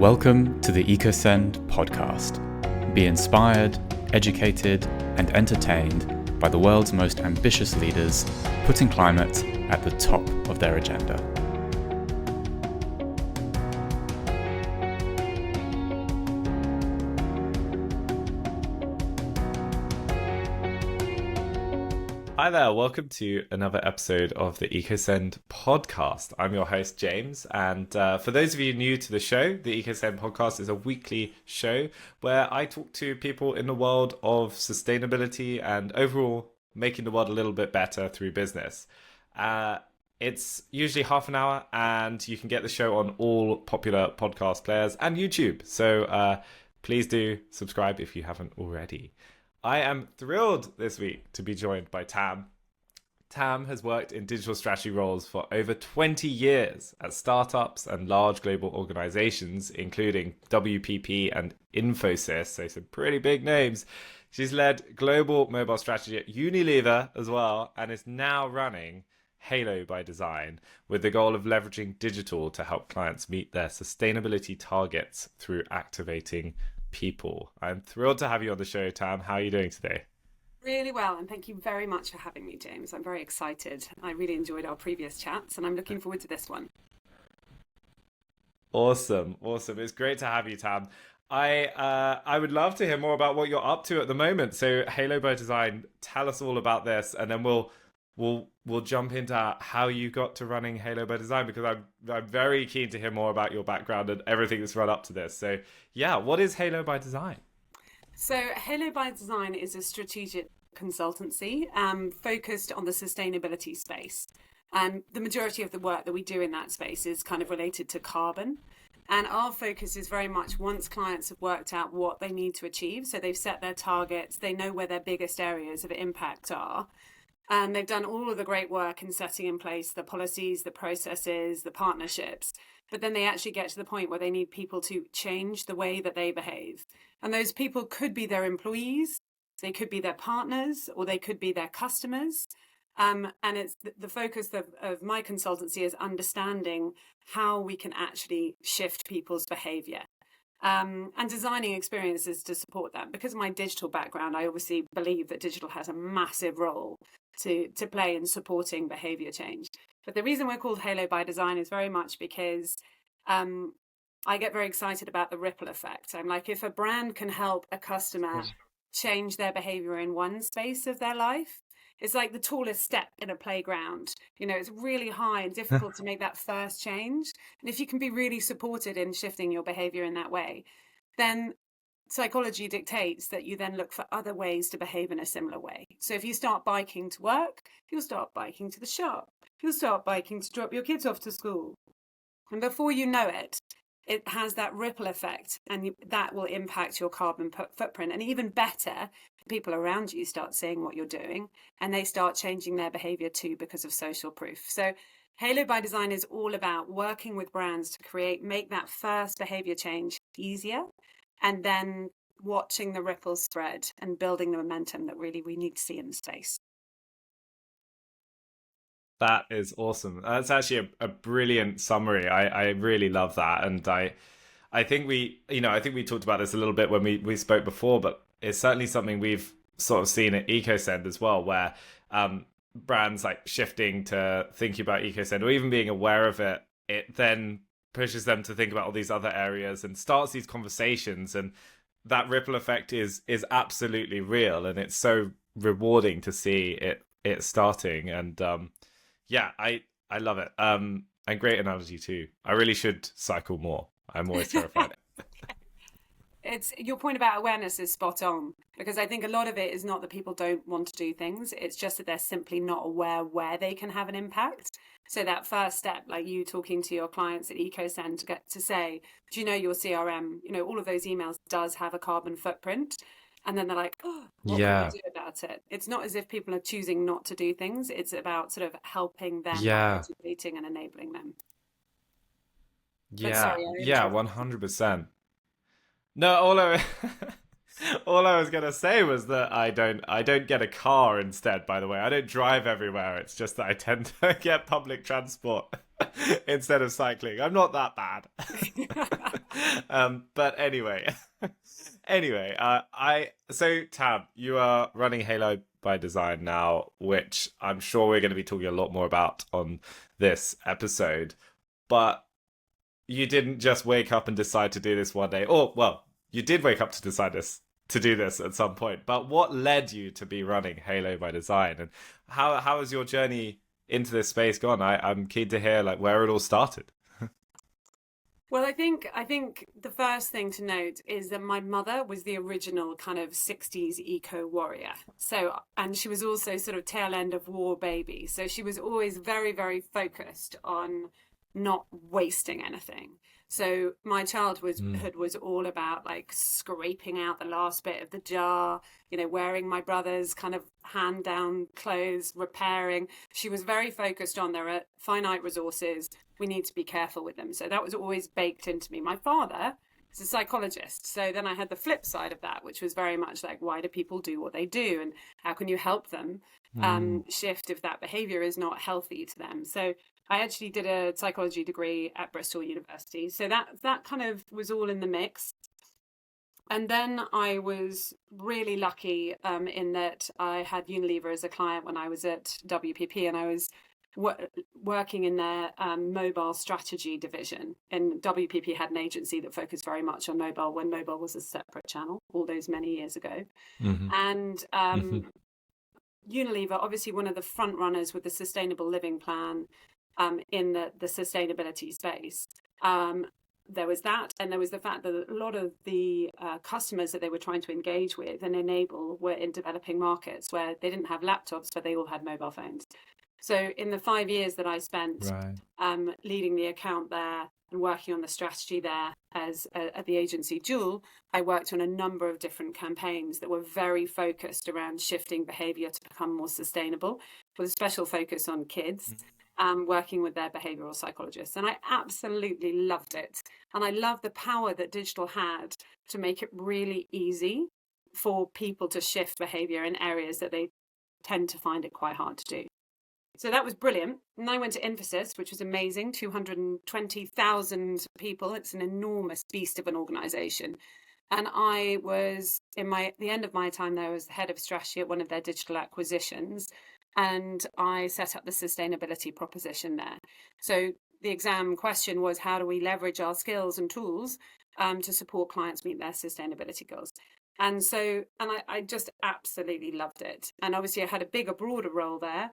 Welcome to the EcoSend podcast. Be inspired, educated, and entertained by the world's most ambitious leaders, putting climate at the top of their agenda. Hi there, welcome to another episode of the EcoSend podcast. I'm your host, James, and for those of you new to the show, the EcoSend podcast is a weekly show where I talk to people in the world of sustainability and overall making the world a little bit better through business. It's usually half an hour, and you can get the show on all popular podcast players and YouTube, so please do subscribe if you haven't already. I am thrilled this week to be joined by Tam. Tam has worked in digital strategy roles for over 20 years at startups and large global organizations, including WPP and Infosys, so some pretty big names. She's led global mobile strategy at Unilever as well, and is now running Halo by Design with the goal of leveraging digital to help clients meet their sustainability targets through activating people. I'm thrilled to have you on the show, Tam. How are you doing today? Really well, and thank you very much for having me, James. I'm very excited. I really enjoyed our previous chats, and I'm looking forward to this one. Awesome. It's great to have you, Tam. I would love to hear more about what you're up to at the moment. So Halo by Design, tell us all about this, and then we'll jump into how you got to running Halo by Design, because I'm very keen to hear more about your background and everything that's run up to this. So yeah, what is Halo by Design? So Halo by Design is a strategic consultancy focused on the sustainability space. And the majority of the work that we do in that space is kind of related to carbon. And our focus is very much once clients have worked out what they need to achieve. So they've set their targets, they know where their biggest areas of impact are. And they've done all of the great work in setting in place the policies, the processes, the partnerships. But then they actually get to the point where they need people to change the way that they behave. And those people could be their employees, they could be their partners, or they could be their customers. And it's the focus of my consultancy is understanding how we can actually shift people's behavior. And designing experiences to support that. Because of my digital background, I obviously believe that digital has a massive role to play in supporting behavior change. But the reason we're called Halo by Design is very much because I get very excited about the ripple effect. I'm like, if a brand can help a customer change their behavior in one space of their life, it's like the tallest step in a playground. You know, it's really high and difficult to make that first change. And if you can be really supported in shifting your behavior in that way, then psychology dictates that you then look for other ways to behave in a similar way. So if you start biking to work, you'll start biking to the shop. You'll start biking to drop your kids off to school. And before you know it, it has that ripple effect, and that will impact your carbon footprint. And even better, people around you start seeing what you're doing, and they start changing their behavior too because of social proof. So Halo by Design is all about working with brands to make that first behavior change easier, and then watching the ripples spread and building the momentum that really we need to see in the space. That is awesome. That's actually a brilliant summary. I really love that. And I think we talked about this a little bit when we spoke before, but it's certainly something we've sort of seen at EcoSend as well, where brands like shifting to thinking about EcoSend or even being aware of it, it then pushes them to think about all these other areas and starts these conversations. And that ripple effect is absolutely real. And it's so rewarding to see it starting. And yeah, I love it. And great analogy too. I really should cycle more. I'm always terrified. It's your point about awareness is spot on, because I think a lot of it is not that people don't want to do things. It's just that they're simply not aware where they can have an impact. So that first step, like you talking to your clients at EcoSend to get to say, do you know your CRM, all of those emails does have a carbon footprint? And then they're like, oh, what can we do about it? It's not as if people are choosing not to do things. It's about sort of helping them, motivating and enabling them. Yeah, 100%. No, all I was gonna say was that I don't get a car instead. By the way, I don't drive everywhere. It's just that I tend to get public transport. instead of cycling. I'm not that bad. But anyway, so Tam, you are running Halo by Design now, which I'm sure we're going to be talking a lot more about on this episode. But you didn't just wake up and decide to do this one day. Or, well, you did wake up to decide to do this at some point. But what led you to be running Halo by Design, and how has your journey into this space gone? I'm keen to hear like where it all started. Well, I think the first thing to note is that my mother was the original kind of 60s eco warrior. So, and she was also sort of tail end of war baby. So she was always very, very focused on not wasting anything. So my childhood was all about like scraping out the last bit of the jar, wearing my brother's kind of hand down clothes, repairing. She was very focused on there are finite resources. We need to be careful with them. So that was always baked into me. My father is a psychologist. So then I had the flip side of that, which was very much like, why do people do what they do? And how can you help them shift if that behavior is not healthy to them? So I actually did a psychology degree at Bristol University. So that kind of was all in the mix. And then I was really lucky in that I had Unilever as a client when I was at WPP, and I was working in their mobile strategy division. And WPP had an agency that focused very much on mobile when mobile was a separate channel all those many years ago. And Unilever, obviously one of the front runners with the sustainable living plan in the sustainability space. There was that, and there was the fact that a lot of the customers that they were trying to engage with and enable were in developing markets where they didn't have laptops, but they all had mobile phones. So in the 5 years that I spent leading the account there and working on the strategy there as at the agency Jewel, I worked on a number of different campaigns that were very focused around shifting behaviour to become more sustainable, with a special focus on kids. Working with their behavioural psychologists. And I absolutely loved it. And I love the power that digital had to make it really easy for people to shift behaviour in areas that they tend to find it quite hard to do. So that was brilliant. And I went to Infosys, which was amazing, 220,000 people. It's an enormous beast of an organisation. And I was, the end of my time there, as the head of strategy at one of their digital acquisitions. And I set up the sustainability proposition there. So the exam question was, how do we leverage our skills and tools to support clients meet their sustainability goals? And so, I just absolutely loved it. And obviously I had a bigger, broader role there.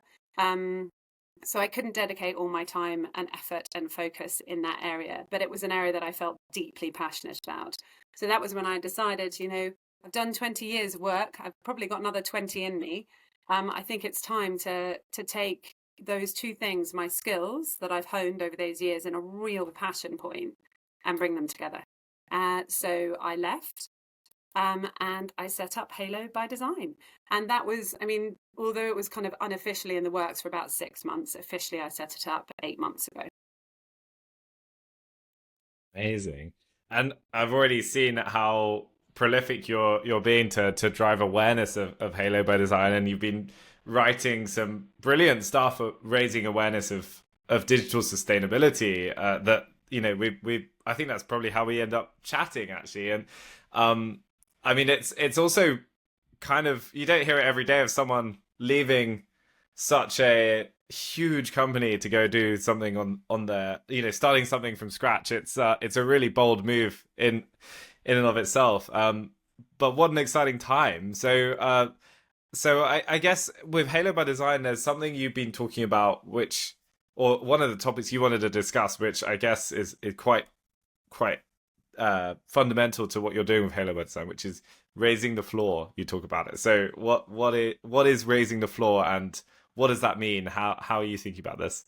So I couldn't dedicate all my time and effort and focus in that area, but it was an area that I felt deeply passionate about. So that was when I decided, I've done 20 years of work. I've probably got another 20 in me. I think it's time to take those two things, my skills that I've honed over those years and a real passion point, and bring them together. So I left and I set up Halo by Design. And that was, although it was kind of unofficially in the works for about 6 months, officially I set it up 8 months ago. Amazing. And I've already seen how prolific you're being to drive awareness of Halo by Design, and you've been writing some brilliant stuff raising awareness of digital sustainability that we I think that's probably how we end up chatting actually. And it's also kind of, you don't hear it every day of someone leaving such a huge company to go do something on their, starting something from scratch. It's a really bold move in and of itself. But what an exciting time. So I guess with Halo by Design, there's something you've been talking about, or one of the topics you wanted to discuss, which I guess is quite fundamental to what you're doing with Halo by Design, which is raising the floor. You talk about it. So what is raising the floor, and what does that mean? How are you thinking about this?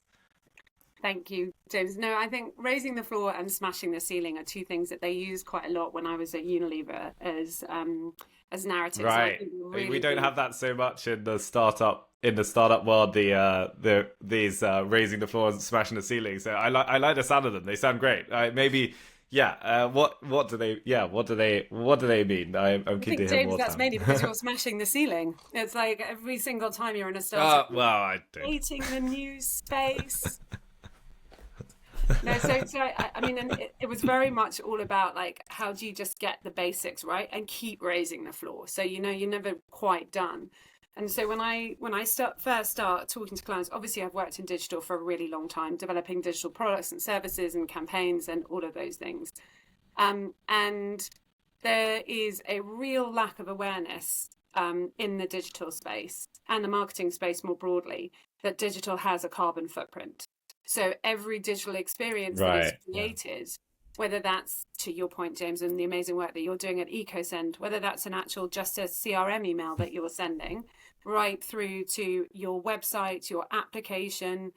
Thank you, James. No, I think raising the floor and smashing the ceiling are two things that they used quite a lot when I was at Unilever as narratives. Right. We don't have that so much in the startup world. These raising the floor and smashing the ceiling. So I like the sound of them. They sound great. Maybe. Yeah. What do they mean? I'm keen to hear James, more. That's mainly because you're smashing the ceiling. It's like every single time you're in a startup, I don't. creating the new space. No, I mean, and it was very much all about like, how do you just get the basics right and keep raising the floor? So, you're never quite done. And so first start talking to clients, obviously I've worked in digital for a really long time, developing digital products and services and campaigns and all of those things. And there is a real lack of awareness in the digital space and the marketing space more broadly, that digital has a carbon footprint. So every digital experience that is created, whether that's, to your point, James, and the amazing work that you're doing at EcoSend, whether that's an actual just a CRM email that you're sending, right through to your website, your application,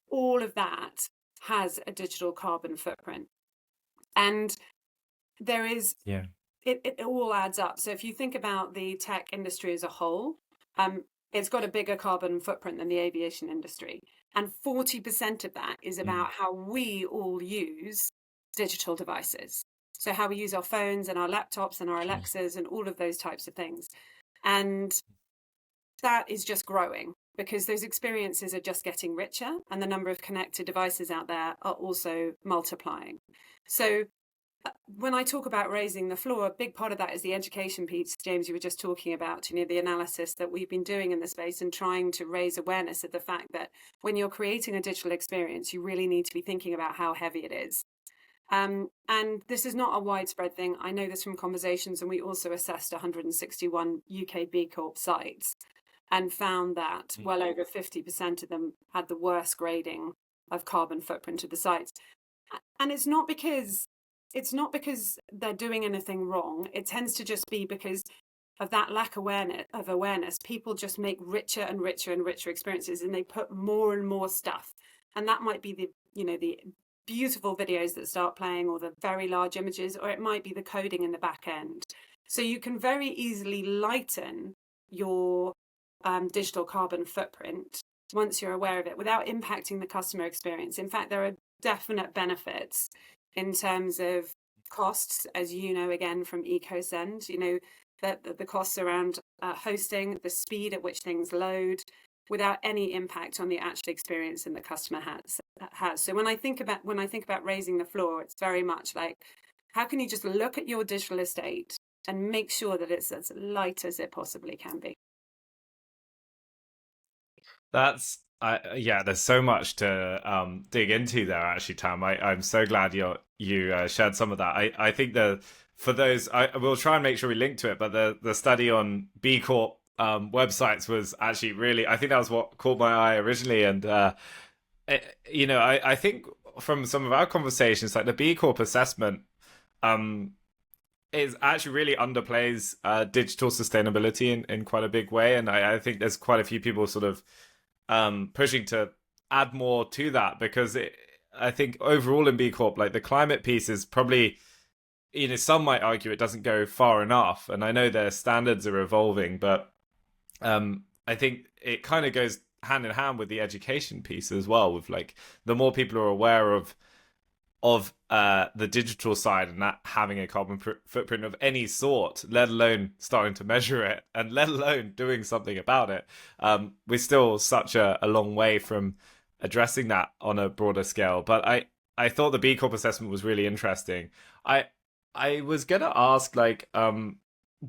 all of that has a digital carbon footprint. And there is, it all adds up. So if you think about the tech industry as a whole, it's got a bigger carbon footprint than the aviation industry. And 40% of that is about how we all use digital devices. So how we use our phones and our laptops and our Alexas and all of those types of things. And that is just growing because those experiences are just getting richer and the number of connected devices out there are also multiplying. So when I talk about raising the floor, a big part of that is the education piece, James, you were just talking about, the analysis that we've been doing in the space and trying to raise awareness of the fact that when you're creating a digital experience, you really need to be thinking about how heavy it is. And this is not a widespread thing. I know this from conversations, and we also assessed 161 UK B Corp sites and found that well over 50% of them had the worst grading of carbon footprint of the sites. And it's not because they're doing anything wrong. It tends to just be because of that lack of awareness. People just make richer and richer and richer experiences, and they put more and more stuff. And that might be the beautiful videos that start playing, or the very large images, or it might be the coding in the back end. So you can very easily lighten your digital carbon footprint once you're aware of it without impacting the customer experience. In fact, there are definite benefits in terms of costs, as again from EcoSend, that the costs around hosting, the speed at which things load, without any impact on the actual experience and the customer has. So when I think about raising the floor, it's very much like, how can you just look at your digital estate and make sure that it's as light as it possibly can be? There's so much to dig into there, actually, Tam. I'm so glad you shared some of that. I think for those, I will try and make sure we link to it, but the study on B Corp websites was actually really, I think that was what caught my eye originally. And, I think from some of our conversations, like the B Corp assessment is actually really underplays digital sustainability in quite a big way. And I think there's quite a few people sort of pushing to add more to that, because I think overall in B Corp, like the climate piece is probably, some might argue it doesn't go far enough. And I know their standards are evolving, but I think it kind of goes hand in hand with the education piece as well, with like the more people are aware of the digital side and that having a carbon footprint of any sort, let alone starting to measure it and let alone doing something about it. We're still such a long way from addressing that on a broader scale. But I thought the B Corp assessment was really interesting. I was going to ask, like,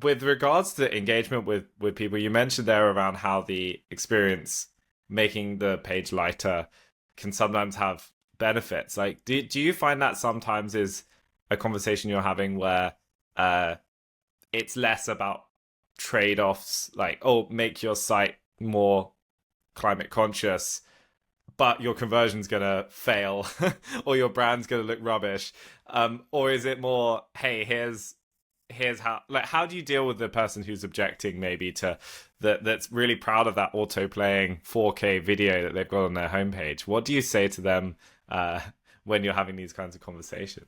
with regards to engagement with people, you mentioned there around how the experience making the page lighter can sometimes have benefits. Like, do you find that sometimes is a conversation you're having where it's less about trade-offs, like, oh, make your site more climate conscious, but your conversion's gonna fail or your brand's gonna look rubbish, or is it more, hey, here's how, like, how do you deal with the person who's objecting maybe to that's really proud of that auto playing 4K video that they've got on their homepage? What do you say to them when you're having these kinds of conversations?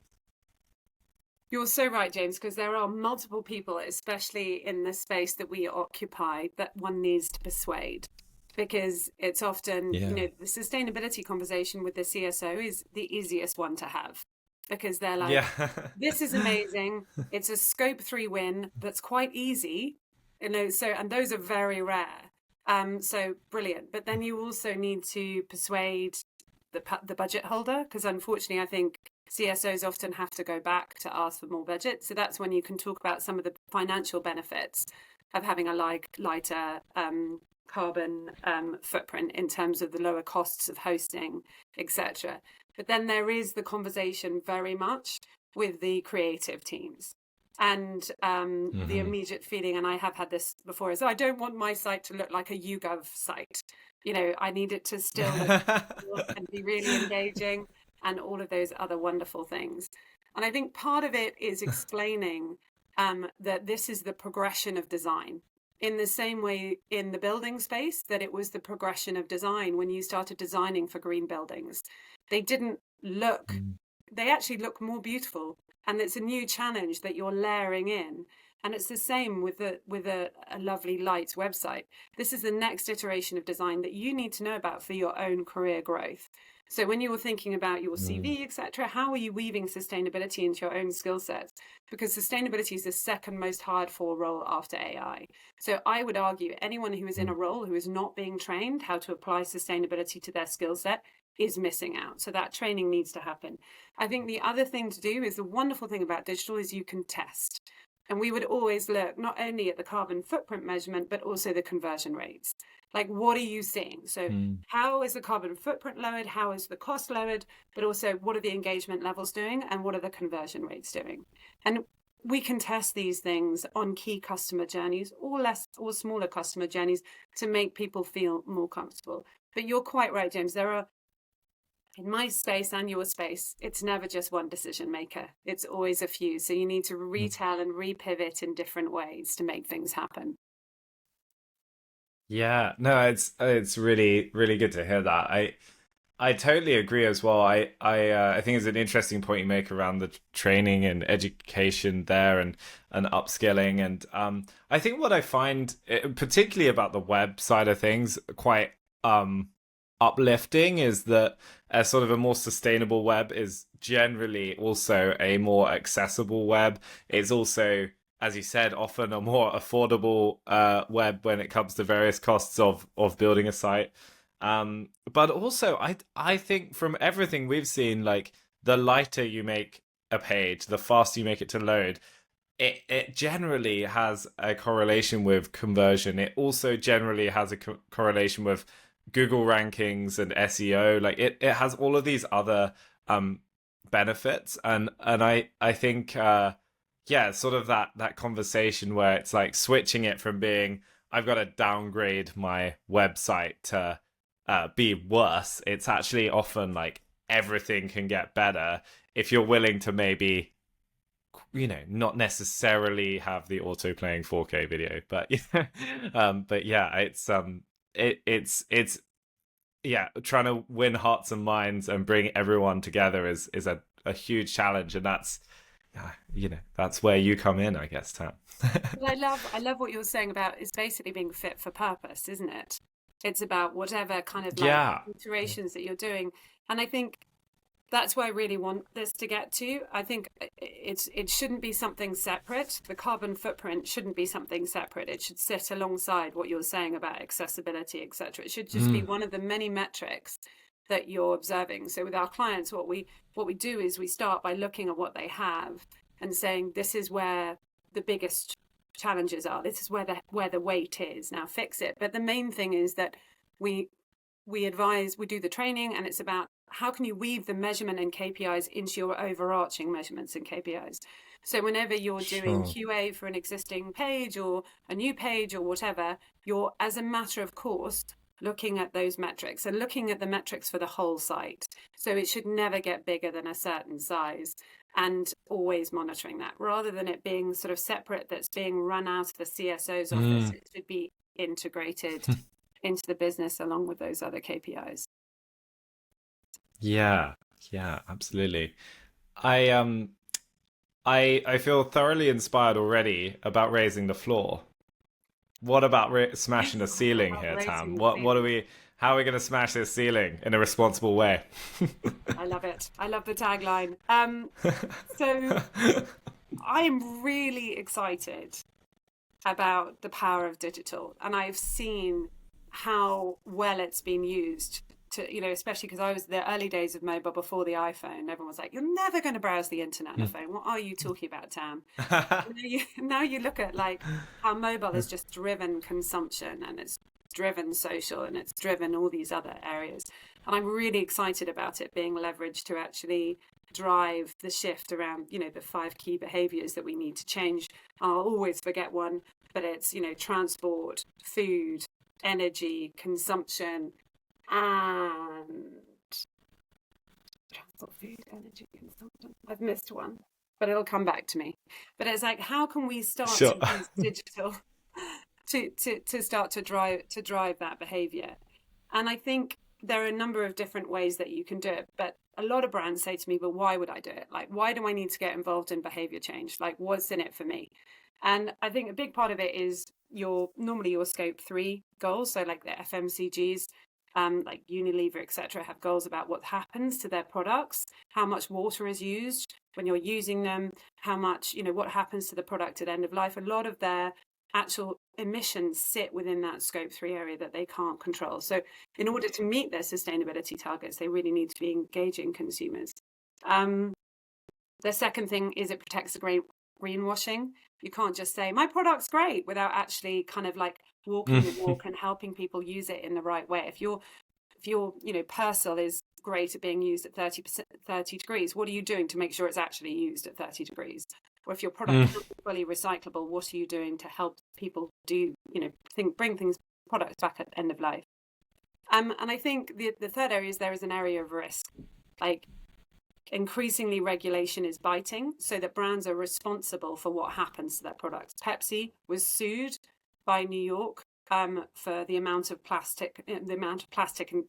You're so right, James, because there are multiple people, especially in the space that we occupy, that one needs to persuade. Because it's often, the sustainability conversation with the CSO is the easiest one to have. Because they're like, this is amazing. It's a scope 3 win that's quite easy. And those are very rare. So brilliant. But then you also need to persuade the budget holder, because unfortunately I think CSOs often have to go back to ask for more budget. So that's when you can talk about some of the financial benefits of having a lighter carbon footprint in terms of the lower costs of hosting, etc. But then there is the conversation very much with the creative teams. And the immediate feeling, and I have had this before, is I don't want my site to look like a YouGov site. I need it to still look cool and be really engaging and all of those other wonderful things. And I think part of it is explaining that this is the progression of design. In the same way in the building space, that it was the progression of design when you started designing for green buildings. They didn't look, they actually look more beautiful. And it's a new challenge that you're layering in. And it's the same with a lovely lights website. This is the next iteration of design that you need to know about for your own career growth. So when you were thinking about your CV, etc., how are you weaving sustainability into your own skill sets? Because sustainability is the second most hard for role after AI. So I would argue anyone who is in a role who is not being trained how to apply sustainability to their skill set is missing out. So that training needs to happen. I think the other thing to do is the wonderful thing about digital is you can test. And we would always look not only at the carbon footprint measurement, but also the conversion rates. Like, what are you seeing? So how is the carbon footprint lowered? How is the cost lowered? But also, what are the engagement levels doing? And what are the conversion rates doing? And we can test these things on key customer journeys or smaller customer journeys to make people feel more comfortable. But you're quite right, James. There are, in my space and your space, it's never just one decision maker. It's always a few. So you need to retell and repivot in different ways to make things happen. Yeah, no, it's really, really good to hear that. I totally agree as well. I think it's an interesting point you make around the training and education there and upskilling. And I think what I find, particularly about the web side of things, quite uplifting is that a sort of a more sustainable web is generally also a more accessible web. It's also, as you said, often a more affordable web when it comes to various costs of building a site. But also, I think from everything we've seen, like the lighter you make a page, the faster you make it to load, it generally has a correlation with conversion. It also generally has a correlation with Google rankings and SEO. Like it has all of these other benefits, and I think sort of that conversation where it's like switching it from being I've got to downgrade my website to be worse. It's actually often like everything can get better if you're willing to maybe, not necessarily have the auto playing 4K video, but it's trying to win hearts and minds and bring everyone together is a huge challenge, and that's that's where you come in, I guess, Tam. I love what you're saying about it's basically being fit for purpose, isn't it? It's about whatever kind of iterations that you're doing. And I think that's where I really want this to get to. I think it shouldn't be something separate. The carbon footprint shouldn't be something separate. It should sit alongside what you're saying about accessibility, etc. It should just be one of the many metrics that you're observing. So with our clients, what we do is we start by looking at what they have and saying, this is where the biggest challenges are. This is where the weight is. Now fix it. But the main thing is that we advise, we do the training, and it's about how can you weave the measurement and KPIs into your overarching measurements and KPIs. So whenever you're doing QA for an existing page or a new page or whatever, you're, as a matter of course, looking at those metrics and looking at the metrics for the whole site. So it should never get bigger than a certain size, and always monitoring that rather than it being sort of separate that's being run out of the CSO's office. It should be integrated into the business along with those other KPIs. Yeah, absolutely. I feel thoroughly inspired already about raising the floor. What about smashing the ceiling here, Tam? How are we going to smash this ceiling in a responsible way? I love it. I love the tagline. So I'm really excited about the power of digital, and I've seen how well it's been used especially because I was the early days of mobile before the iPhone. Everyone was like, "You're never going to browse the internet on a phone. What are you talking about, Tam?" Now you look at like how mobile has just driven consumption, and it's driven social, and it's driven all these other areas. And I'm really excited about it being leveraged to actually drive the shift around, the 5 key behaviors that we need to change. I'll always forget one, but it's, transport, food, energy, consumption, and transport, food, energy, consumption. I've missed one, but it'll come back to me. But it's like, how can we start to use digital to start to drive that behavior? And I think there are a number of different ways that you can do it, but a lot of brands say to me, but why would I do it? Like, why do I need to get involved in behavior change? Like, what's in it for me? And I think a big part of it is normally your scope 3 goals. So like the FMCGs, like Unilever, etc., have goals about what happens to their products, how much water is used when you're using them, how much, what happens to the product at end of life. A lot of their actual emissions sit within that scope 3 area that they can't control. So in order to meet their sustainability targets, they really need to be engaging consumers. The second thing is it protects the greenwashing. You can't just say my product's great without actually kind of like walking the walk and helping people use it in the right way. If your Persil is great at being used at 30 degrees, what are you doing to make sure it's actually used at 30 degrees? Or if your product is fully recyclable, what are you doing to help people bring products back at end of life? And I think the third area is there is an area of risk. Like, increasingly regulation is biting, so that brands are responsible for what happens to their products. Pepsi was sued by New York for the amount of plastic and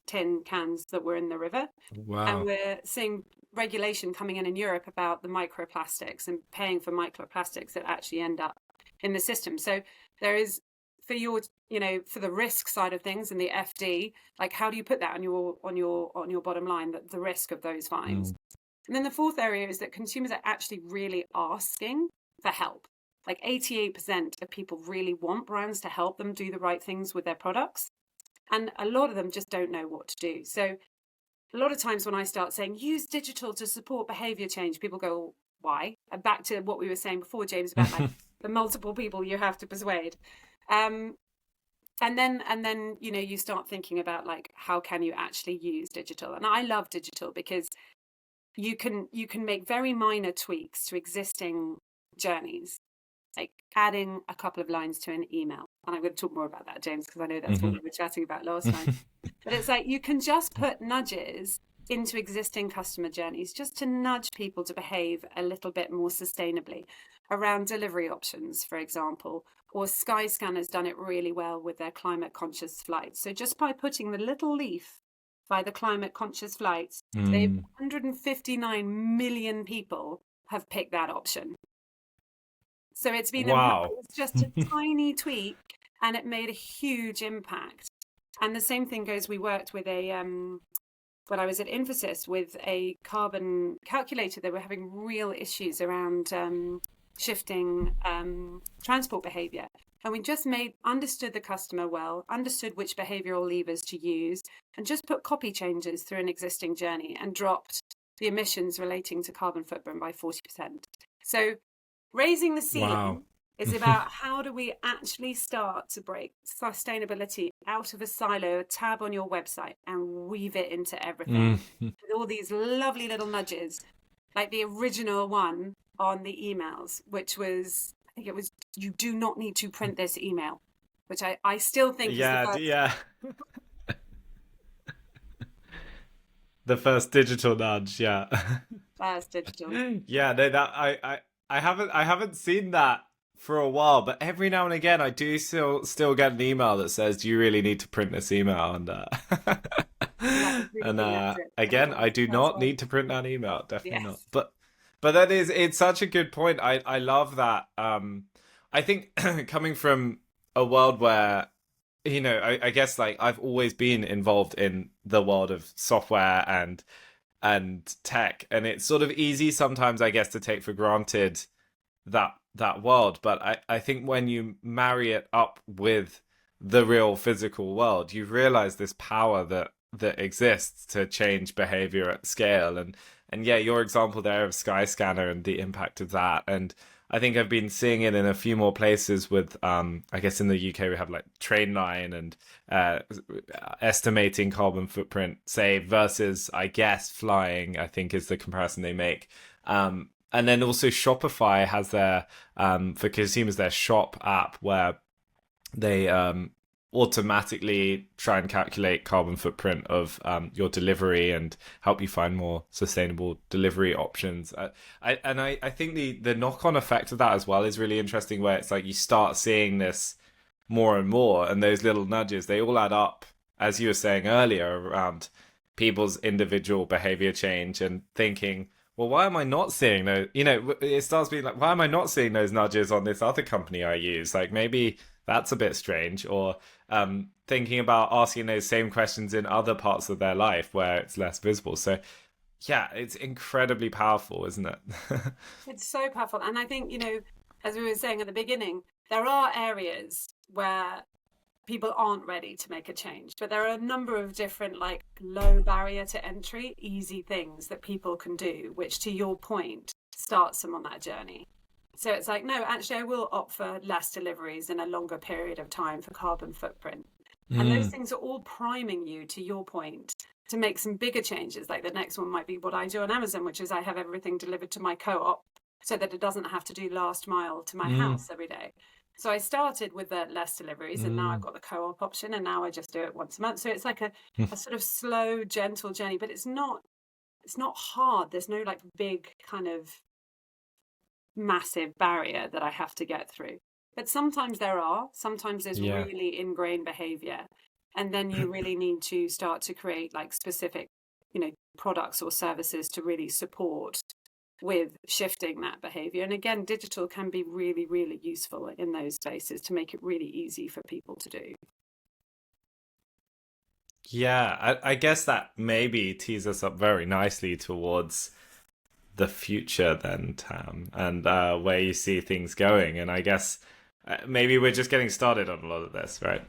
tin cans that were in the river. Wow. And we're seeing regulation coming in Europe about the microplastics and paying for microplastics that actually end up in the system. So there is, for the risk side of things and the FD, like, how do you put that on your bottom line, the risk of those fines? And then the fourth area is that consumers are actually really asking for help. Like 88% of people really want brands to help them do the right things with their products. And a lot of them just don't know what to do. So a lot of times when I start saying, use digital to support behavior change, people go, why? And back to what we were saying before, James, about like the multiple people you have to persuade. And then, you start thinking about like, how can you actually use digital? And I love digital because you can make very minor tweaks to existing journeys, like adding a couple of lines to an email. And I'm going to talk more about that, James, because I know that's what we were chatting about last time. But it's like, you can just put nudges into existing customer journeys just to nudge people to behave a little bit more sustainably around delivery options, for example. Or Skyscan has done it really well with their climate conscious flights. So just by putting the little leaf by the climate conscious flights, 159 million people have picked that option. So it's been it's just a tiny tweak, and it made a huge impact. And the same thing goes, we worked with when I was at Infosys with a carbon calculator. They were having real issues around shifting transport behavior. And we just understood the customer well, understood which behavioral levers to use, and just put copy changes through an existing journey and dropped the emissions relating to carbon footprint by 40%. So raising the ceiling is about how do we actually start to break sustainability out of a silo, a tab on your website, and weave it into everything with all these lovely little nudges, like the original one on the emails, which was, I think it was, you do not need to print this email, which I still think is the first... the first digital nudge, First digital. Yeah, no, that I haven't seen that for a while, but every now and again I do still get an email that says, do you really need to print this email? And again, I do not need to print that email, definitely not. But it's such a good point. I love that. I think coming from a world where, I guess like I've always been involved in the world of software and tech, and it's sort of easy sometimes, I guess, to take for granted that world. But I think when you marry it up with the real physical world, you realize this power that exists to change behavior at scale. And yeah, your example there of Skyscanner and the impact of that. And I think I've been seeing it in a few more places with, I guess in the UK we have like Trainline and estimating carbon footprint, say, versus, I guess, flying, I think is the comparison they make. And then also Shopify has their, for consumers, their shop app where they automatically try and calculate carbon footprint of your delivery and help you find more sustainable delivery options. I think the knock-on effect of that as well is really interesting, where it's like you start seeing this more and more, and those little nudges, they all add up, as you were saying earlier, around people's individual behavior change and thinking, well, why am I not seeing those? It starts being like, why am I not seeing those nudges on this other company I use? Like, maybe that's a bit strange. Or thinking about asking those same questions in other parts of their life where it's less visible. So yeah, it's incredibly powerful, isn't it? It's so powerful. And I think, as we were saying at the beginning, there are areas where people aren't ready to make a change, but there are a number of different, like, low barrier to entry, easy things that people can do, which, to your point, starts them on that journey. So it's like, no, actually, I will opt for less deliveries in a longer period of time for carbon footprint. And those things are all priming you, to your point, to make some bigger changes. Like the next one might be what I do on Amazon, which is I have everything delivered to my co-op so that it doesn't have to do last mile to my house every day. So I started with the less deliveries, and now I've got the co-op option, and now I just do it once a month. So it's like a sort of slow, gentle journey, but it's not hard. There's no like big kind of massive barrier that I have to get through. But sometimes there's really ingrained behavior, and then you really need to start to create like specific, products or services to really support with shifting that behavior. And again, digital can be really, really useful in those spaces to make it really easy for people to do. Yeah, I guess that maybe tees us up very nicely towards the future then, Tam, and where you see things going. And I guess maybe we're just getting started on a lot of this, right?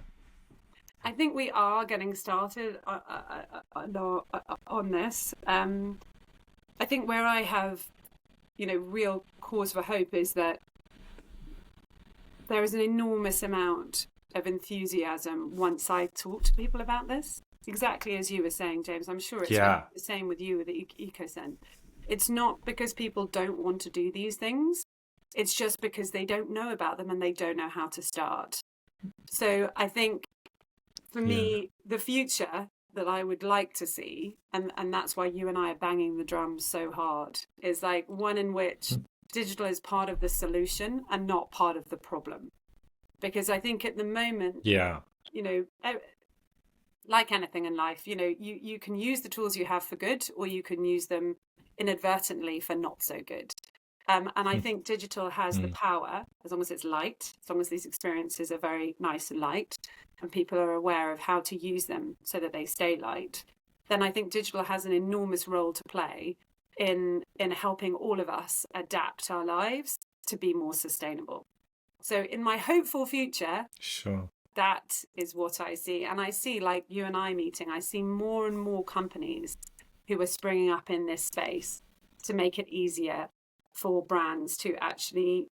I think we are getting started on this. I think where I have, real cause for hope is that there is an enormous amount of enthusiasm once I talk to people about this. Exactly as you were saying, James. I'm sure it's the same with you with the EcoSend. It's not because people don't want to do these things. It's just because they don't know about them and they don't know how to start. So I think for me, the future that I would like to see, and that's why you and I are banging the drums so hard, is like one in which digital is part of the solution and not part of the problem. Because I think at the moment, like anything in life, you can use the tools you have for good, or you can use them inadvertently for not so good. And I think digital has the power, as long as it's light, as long as these experiences are very nice and light, and people are aware of how to use them so that they stay light, then I think digital has an enormous role to play in helping all of us adapt our lives to be more sustainable. So in my hopeful future, that is what I see. And I see, like you and I meeting, I see more and more companies who are springing up in this space to make it easier for brands to actually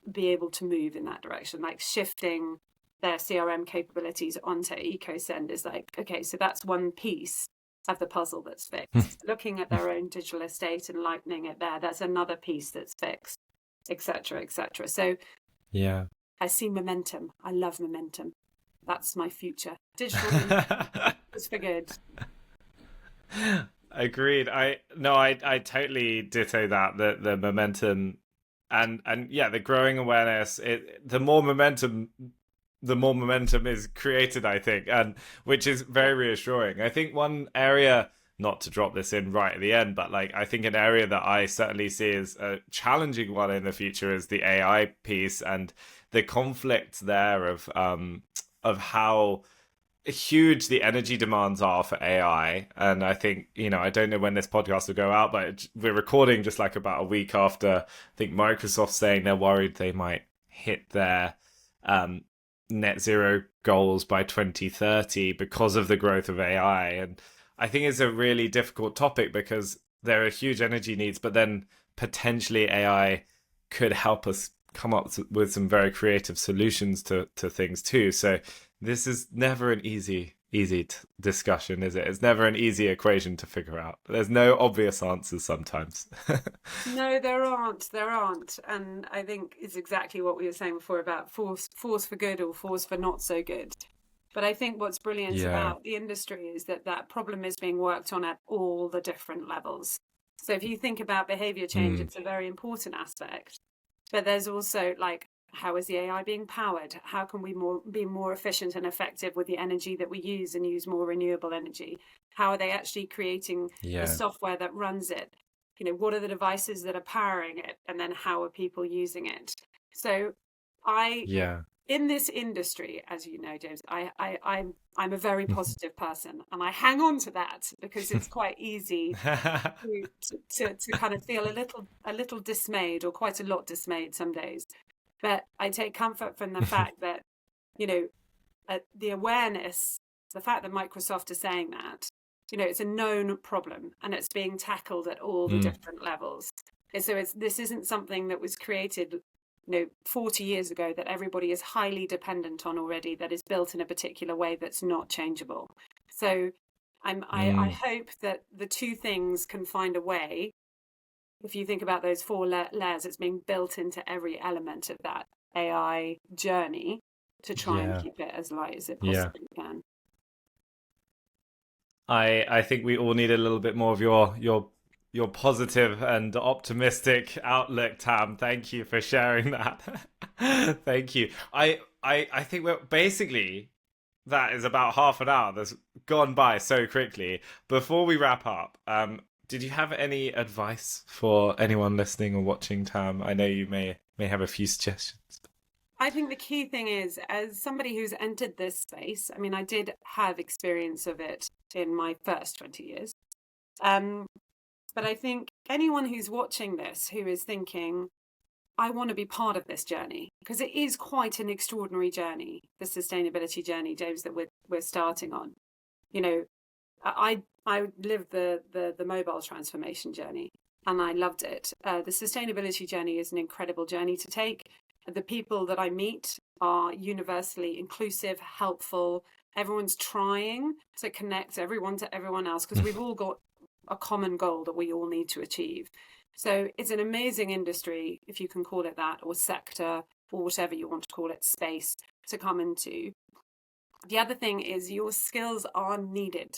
be able to move in that direction, like shifting their CRM capabilities onto EcoSend is like, okay, so that's one piece of the puzzle that's fixed. Looking at their own digital estate and lightening it there, that's another piece that's fixed, etc., etc. So I see momentum. I love momentum. That's my future. Digital is for good. Agreed. I totally ditto that. The momentum and the growing awareness. The more momentum is created, I think, and which is very reassuring. I think one area, not to drop this in right at the end, but like I think an area that I certainly see as a challenging one in the future is the AI piece and the conflict there of how huge the energy demands are for AI. And I think, I don't know when this podcast will go out, but we're recording just like about a week after I think Microsoft saying they're worried they might hit their net zero goals by 2030 because of the growth of AI. And I think it's a really difficult topic because there are huge energy needs, but then potentially AI could help us come up with some very creative solutions to things too. So this is never an easy discussion, is it? It's never an easy equation to figure out. There's no obvious answers sometimes. No, there aren't. And I think it's exactly what we were saying before about force for good or force for not so good. But I think what's brilliant about the industry is that problem is being worked on at all the different levels. So if you think about behavior change, it's a very important aspect. But there's also like, how is the AI being powered? How can we be more efficient and effective with the energy that we use and use more renewable energy? How are they actually creating the software that runs it? You know, what are the devices that are powering it? And then how are people using it? So in this industry, as you know, James, I'm a very positive person, and I hang on to that because it's quite easy to kind of feel a little dismayed, or quite a lot dismayed some days. But I take comfort from the fact that, you know, the awareness, the fact that Microsoft is saying that, you know, it's a known problem and it's being tackled at all the different levels. And so this isn't something that was created, 40 years ago, that everybody is highly dependent on already, that is built in a particular way that's not changeable. So I hope that the two things can find a way. If you think about those four layers, it's being built into every element of that AI journey to try and keep it as light as it possibly can. I think we all need a little bit more of your positive and optimistic outlook, Tam. Thank you for sharing that. Thank you. I think we're basically, that is about half an hour that's gone by so quickly. Before we wrap up, did you have any advice for anyone listening or watching, Tam? I know you may have a few suggestions. I think the key thing is, as somebody who's entered this space, I mean, I did have experience of it in my first 20 years. But I think anyone who's watching this, who is thinking, I want to be part of this journey, because it is quite an extraordinary journey, the sustainability journey, James, that we're starting on. You know, I lived the mobile transformation journey, and I loved it. The sustainability journey is an incredible journey to take. The people that I meet are universally inclusive, helpful. Everyone's trying to connect everyone to everyone else, because we've all got a common goal that we all need to achieve. So it's an amazing industry, if you can call it that, or sector, or whatever you want to call it, space to come into. The other thing is your skills are needed.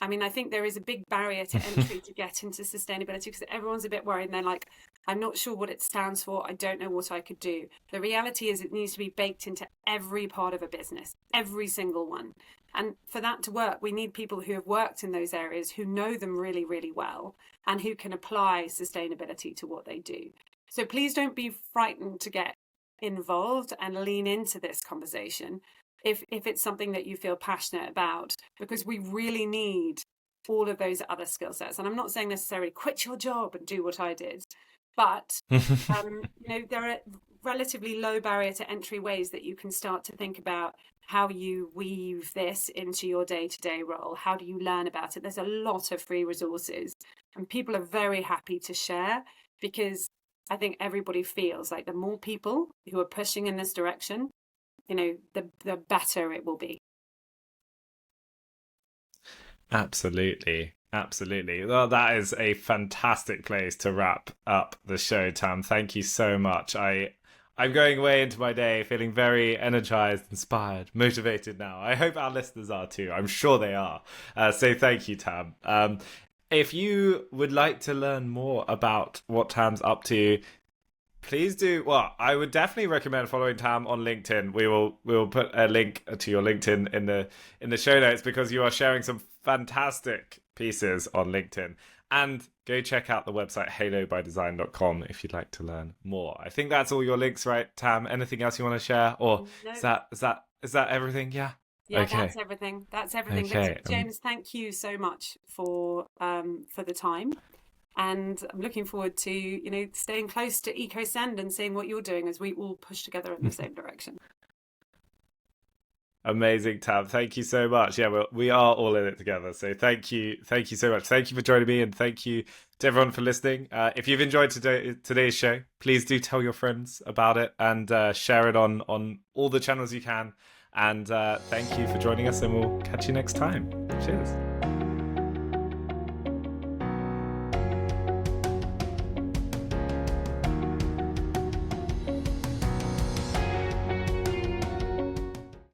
I mean, I think there is a big barrier to entry to get into sustainability, because everyone's a bit worried and they're like, I'm not sure what it stands for. I don't know what I could do. The reality is it needs to be baked into every part of a business, every single one. And for that to work, we need people who have worked in those areas, who know them really, really well, and who can apply sustainability to what they do. So please don't be frightened to get involved and lean into this conversation if it's something that you feel passionate about, because we really need all of those other skill sets. And I'm not saying necessarily quit your job and do what I did, but there are relatively low barrier to entry ways that you can start to think about how you weave this into your day-to-day role. How do you learn about it? There's a lot of free resources, and people are very happy to share, because I think everybody feels like the more people who are pushing in this direction, the better it will be. Absolutely. Well, that is a fantastic place to wrap up the show, Tam. Thank you so much. I'm going away into my day feeling very energized, inspired, motivated now. I hope our listeners are too. I'm sure they are. So thank you, Tam. If you would like to learn more about what Tam's up to, please do. Well, I would definitely recommend following Tam on LinkedIn. We will put a link to your LinkedIn in the show notes, because you are sharing some fantastic pieces on LinkedIn. And go check out the website halobydesign.com if you'd like to learn more. I think that's all your links, right, Tam? Anything else you want to share, or no. Is that everything? Yeah. Yeah, okay. That's everything. Okay. James, thank you so much for the time. And I'm looking forward to, staying close to EcoSend and seeing what you're doing as we all push together in the same direction. Amazing, Tam. Thank you so much. Yeah, we are all in it together. So thank you so much. Thank you for joining me, and thank you to everyone for listening. If you've enjoyed today's show, please do tell your friends about it and share it on all the channels you can. And thank you for joining us, and we'll catch you next time. Cheers.